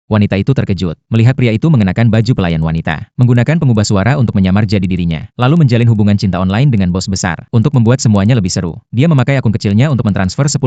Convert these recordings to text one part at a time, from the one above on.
Wanita itu terkejut melihat pria itu mengenakan baju pelayan wanita, menggunakan pengubah suara untuk menyamar jadi dirinya, lalu menjalin hubungan cinta online dengan bos besar. Untuk membuat semuanya lebih seru, dia memakai akun kecilnya untuk mentransfer $10.000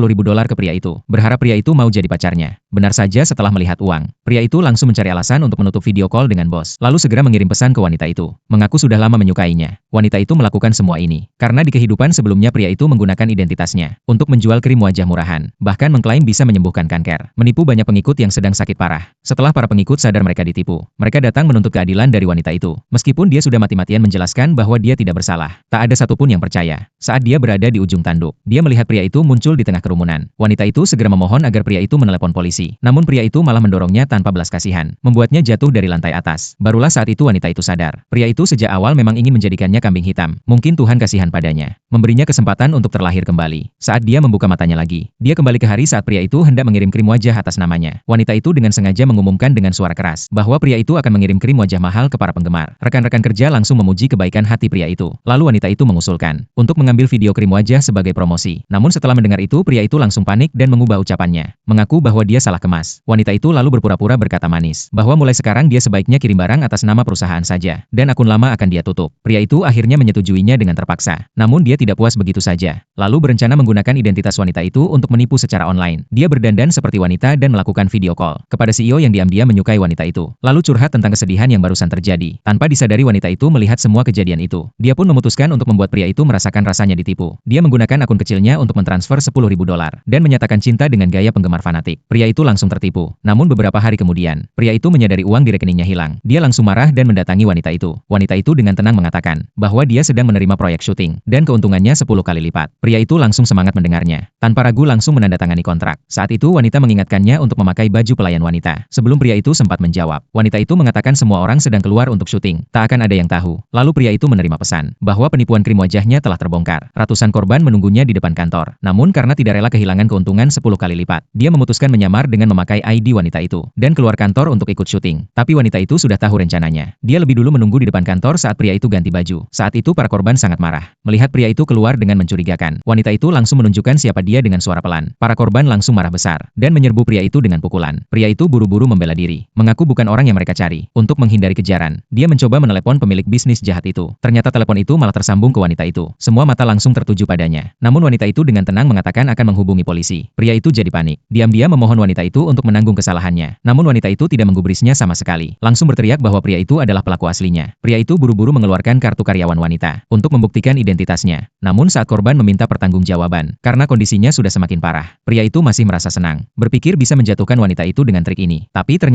ke pria itu, berharap pria itu mau jadi pacarnya. Benar saja, setelah melihat uang, pria itu langsung mencari alasan untuk menutup video call dengan bos, lalu segera mengirim pesan ke wanita itu, mengaku sudah lama menyukainya. Wanita itu melakukan semua ini karena di kehidupan sebelumnya pria itu menggunakan identitasnya untuk menjual krim wajah murahan, bahkan mengklaim bisa menyembuhkan kanker, menipu banyak pengikut yang sedang sakit parah. Setelah para pengikut sadar mereka ditipu, mereka datang menuntut keadilan dari wanita itu. Meskipun dia sudah mati-matian menjelaskan bahwa dia tidak bersalah, tak ada satupun yang percaya. Saat dia berada di ujung tanduk, dia melihat pria itu muncul di tengah kerumunan. Wanita itu segera memohon agar pria itu menelepon polisi. Namun pria itu malah mendorongnya tanpa belas kasihan, membuatnya jatuh dari lantai atas. Barulah saat itu wanita itu sadar. Pria itu sejak awal memang ingin menjadikannya kambing hitam. Mungkin Tuhan kasihan padanya, memberinya kesempatan untuk terlahir kembali. Saat dia membuka matanya lagi, dia kembali ke hari saat pria itu hendak mengirim krim wajah atas namanya. Wanita itu dengan sengaja mengumumkan dengan suara keras bahwa pria itu akan mengirim krim wajah mahal ke para penggemar. Rekan-rekan kerja langsung memuji kebaikan hati pria itu. Lalu wanita itu mengusulkan untuk mengambil video krim wajah sebagai promosi. Namun setelah mendengar itu, pria itu langsung panik dan mengubah ucapannya, mengaku bahwa dia salah kemas. Wanita itu lalu berpura-pura berkata manis bahwa mulai sekarang dia sebaiknya kirim barang atas nama perusahaan saja, dan akun lama akan dia tutup. Pria itu akhirnya menyetujuinya dengan terpaksa. Namun dia tidak puas begitu saja, lalu berencana menggunakan identitas wanita itu untuk menipu secara online. Dia berdandan seperti wanita dan melakukan video call kepada CEO yang diam-diam menyukai wanita itu, lalu curhat tentang kesedihan yang barusan terjadi. Tanpa disadari, wanita itu melihat semua kejadian itu. Dia pun memutuskan untuk membuat pria itu merasakan rasanya ditipu. Dia menggunakan akun kecilnya untuk mentransfer $10.000 dan menyatakan cinta dengan gaya penggemar fanatik. Pria itu langsung tertipu. Namun beberapa hari kemudian, pria itu menyadari uang di rekeningnya hilang. Dia langsung marah dan mendatangi wanita itu. Wanita itu dengan tenang mengatakan bahwa dia sedang menerima proyek syuting dan keuntungannya 10 kali lipat. Pria itu langsung semangat mendengarnya. Tanpa ragu langsung menandatangani kontrak. Saat itu wanita mengingatkannya untuk memakai baju pelayan wanita. Sebelum pria itu sempat menjawab, wanita itu mengatakan semua orang sedang keluar untuk syuting, tak akan ada yang tahu. Lalu pria itu menerima pesan bahwa penipuan krim wajahnya telah terbongkar. Ratusan korban menunggunya di depan kantor. Namun karena tidak rela kehilangan keuntungan 10 kali lipat, dia memutuskan menyamar dengan memakai ID wanita itu dan keluar kantor untuk ikut syuting. Tapi wanita itu sudah tahu rencananya. Dia lebih dulu menunggu di depan kantor saat pria itu ganti baju. Saat itu para korban sangat marah melihat pria itu keluar dengan mencurigakan. Wanita itu langsung menunjukkan siapa dia dengan suara pelan. Para korban langsung marah besar dan menyerbu pria itu dengan pukulan. Pria itu buru-buru membela diri, mengaku bukan orang yang mereka cari. Untuk menghindari kejaran, dia mencoba menelepon pemilik bisnis jahat itu. Ternyata telepon itu malah tersambung ke wanita itu. Semua mata langsung tertuju padanya. Namun wanita itu dengan tenang mengatakan akan menghubungi polisi. Pria itu jadi panik. Diam-diam memohon wanita itu untuk menanggung kesalahannya. Namun wanita itu tidak menggubrisnya sama sekali. Langsung berteriak bahwa pria itu adalah pelaku aslinya. Pria itu buru-buru mengeluarkan kartu karyawan wanita untuk membuktikan identitasnya. Namun saat korban meminta pertanggungjawaban karena kondisinya sudah semakin parah, pria itu masih merasa senang, berpikir bisa menjatuhkan wanita itu dengan trik ini. Tapi ternyata